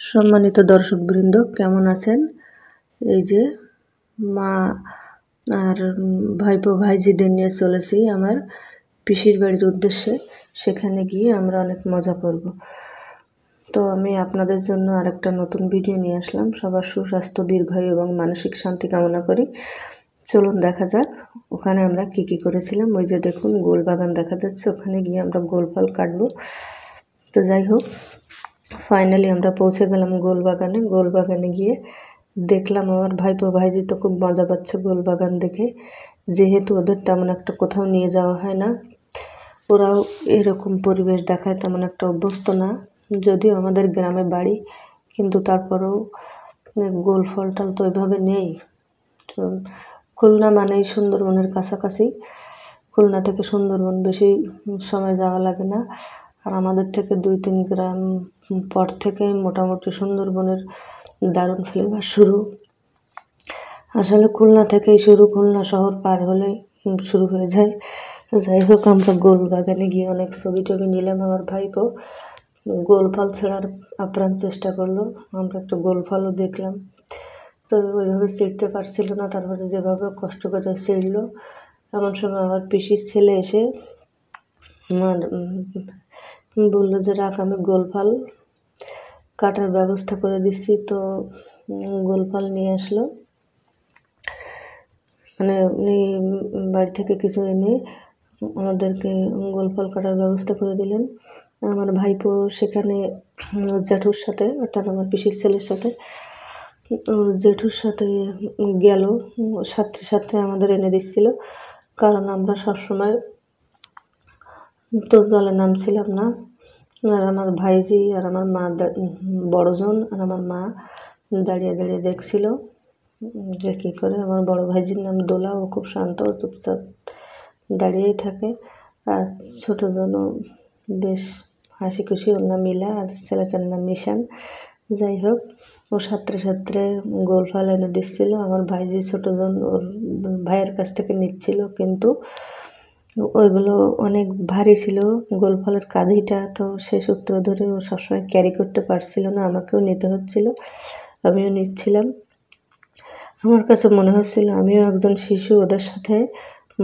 সম্মানিত দর্শকবৃন্দ, কেমন আছেন? এই যে মা আর ভাইপো ভাইজিদের নিয়ে চলেছি আমার পিসির বাড়ির উদ্দেশ্যে। সেখানে গিয়ে আমরা অনেক মজা করব। তো আমি আপনাদের জন্য আরেকটা নতুন ভিডিও নিয়ে আসলাম। সবার সুস্বাস্থ্য, দীর্ঘায়ু এবং মানসিক শান্তি কামনা করি। চলুন দেখা যাক ওখানে আমরা কি করেছিলাম। ওই যে দেখুন গোল বাগান দেখা যাচ্ছে, ওখানে গিয়ে আমরা গোল ফল কাটবো। তো যাই হোক, ফাইনালি আমরা পৌঁছে গেলাম গোলবাগানে। গোলবাগানে গিয়ে দেখলাম আমার ভাইপো ভাইজি তো খুব মজা পাচ্ছে গোলবাগান দেখে। যেহেতু ওদের তেমন একটা কোথাও নিয়ে যাওয়া হয় না, ওরাও এরকম পরিবেশ দেখায় তেমন একটা অভ্যস্ত না। যদিও আমাদের গ্রামে বাড়ি, কিন্তু তারপরেও গোল ফল টল তো ওইভাবে নেই। তো খুলনা মানেই সুন্দরবনের কাছাকাছি। খুলনা থেকে সুন্দরবন বেশি সময় যাওয়া লাগে না। আর আমাদের থেকে 2-3 গ্রাম পর থেকে মোটামুটি সুন্দরবনের দারুণ ফ্লেভার শুরু। আসলে খুলনা থেকেই শুরু, খুলনা শহর পার হলেই শুরু হয়ে যায়। যাই হোক, আমরা গোল বাগানে গিয়ে অনেক ছবি টবি নিলাম। আমার ভাইপো গোল ফল ছেঁড়ার আপ্রাণ চেষ্টা করলো। আমরা একটা গোল ফলও দেখলাম, তো ওইভাবে ছিঁড়তে পারছিল না। তারপরে যেভাবে কষ্ট করে ছিঁড়লো, এমন সময় আমার পিসির ছেলে এসে আমার বললো যে রাখ, আমি গোল ফল কাটার ব্যবস্থা করে দিচ্ছি। তো গোল ফল নিয়ে আসলো, মানে উনি বাড়ি থেকে কিছু এনে আমাদেরকে গোল ফল কাটার ব্যবস্থা করে দিলেন। আমার ভাইপো সেখানে জেঠুর সাথে, অর্থাৎ আমার পিসির ছেলের সাথে, জেঠুর সাথে গেল, সাথে সাথে আমাদের এনে দিচ্ছিল। কারণ আমরা সবসময় তো জলে নামছিলাম না। আর আমার ভাইজি আর আমার মা, বড়জন আর আমার মা দাঁড়িয়ে দাঁড়িয়ে দেখছিল যে কী করে। আমার বড় ভাইজির নাম দোলা, ও খুব শান্ত, চুপচাপ দাঁড়িয়েই থাকে। আর ছোটোজনও বেশ হাসি খুশি, ওর নাম মিলা, আর ছেলেটার নাম মিশান। যাই হোক, ও সাঁতরে সাঁতরে গোল ফল এনে দিচ্ছিলো। আমার ভাইজি ছোটোজন ওর ভাইয়ের কাছ থেকে নিচ্ছিল, কিন্তু ওইগুলো অনেক ভারী ছিল গোল ফলের কাঁধিটা। তো সে সূত্র ধরে ও সবসময় ক্যারি করতে পারছিল না, আমাকেও নিতে হচ্ছিল, আমিও নিচ্ছিলাম। আমার কাছে মনে হচ্ছিল আমিও একজন শিশু, ওদের সাথে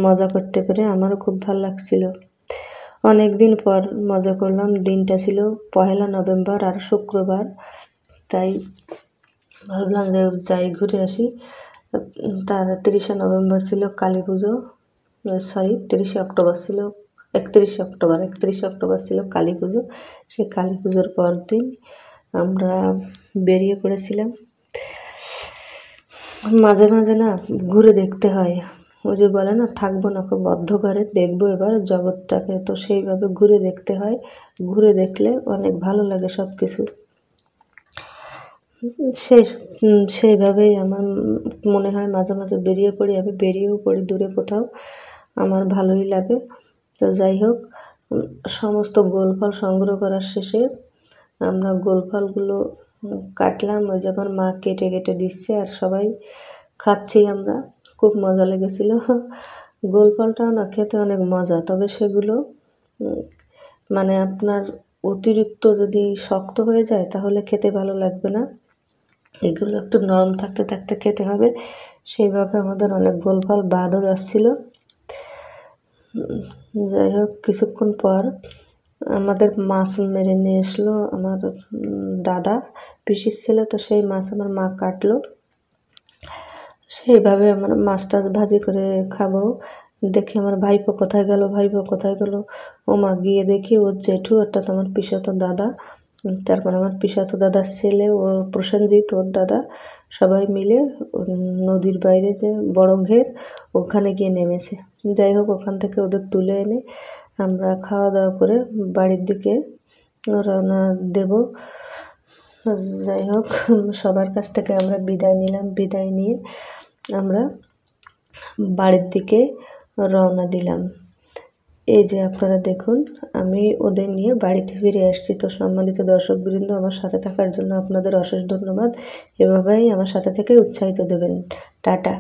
মজা করতে পেরে আমারও খুব ভালো লাগছিল। অনেক দিন পর মজা করলাম। দিনটা ছিল 1 নভেম্বর আর শুক্রবার, তাই ভাবলাম যে যাই ঘুরে আসি। তার 30 নভেম্বর ছিল কালী পুজো, সরি 30 অক্টোবর ছিল, 31 অক্টোবর ছিল কালী পুজো। সেই কালী পুজোর পর দিন আমরা বেরিয়ে পড়েছিলাম। মাঝে মাঝে না ঘুরে দেখতে হয়। ওই যে বলে না, থাকবো না বদ্ধ ঘরে, দেখবো এবার জগৎটাকে। তো সেইভাবে ঘুরে দেখতে হয়। ঘুরে দেখলে অনেক ভালো লাগে সব কিছু। সেইভাবেই আমার মনে হয় মাঝে মাঝে বেরিয়ে পড়ি। আমি বেরিয়েও পড়ি দূরে কোথাও, আমার ভালোই লাগে। তো যাই হোক, সমস্ত গোল ফল সংগ্রহ করার শেষে আমরা গোল ফলগুলো কাটলাম। ওই যে আমার মা কেটে কেটে দিচ্ছে আর সবাই খাচ্ছি আমরা। খুব মজা লেগেছিল। গোল ফলটাও না খেতে অনেক মজা, তবে সেগুলো মানে আপনার অতিরিক্ত যদি শক্ত হয়ে যায় তাহলে খেতে ভালো লাগবে না। এগুলো একটু নরম থাকতে থাকতে খেতে হবে। সেইভাবে আমাদের অনেক গোল ফল বাদও যাচ্ছিল। যাই হোক, কিছুক্ষণ পর আমাদের মাছ মেরে নিয়ে আসলো আমার দাদা, পিসির ছেলে। তো সেই মাছ আমার মা কাটলো। সেইভাবে আমরা মাছ টাছ ভাজি করে খাবো। দেখি আমার ভাইপো কোথায় গেল, ভাইপো কোথায় গেল। ও মা, গিয়ে দেখি ওর জেঠু, অর্থাৎ আমার পিসতো দাদা, তারপর আমার পিসতো দাদার ছেলে, ও প্রসেনজিৎ ওর দাদা, সবাই মিলে নদীর বাইরে যে বড় ঘের, ওখানে গিয়ে নেমেছে। যাই হোক, ওখান থেকে ওদের তুলে এনে আমরা খাওয়া দাওয়া করে বাড়ির দিকে রওনা দেব। যাই হোক, সবার কাছ থেকে আমরা বিদায় নিলাম। বিদায় নিয়ে আমরা বাড়ির দিকে রওনা দিলাম। এই যে আপনারা দেখুন, আমি ওদের নিয়ে বাড়িতে ফিরে আসছি। তো সম্মানিত দর্শকবৃন্দ, আমার সাথে থাকার জন্য আপনাদের অশেষ ধন্যবাদ। এভাবেই আমার সাথে থেকে উৎসাহিত দেবেন। টাটা।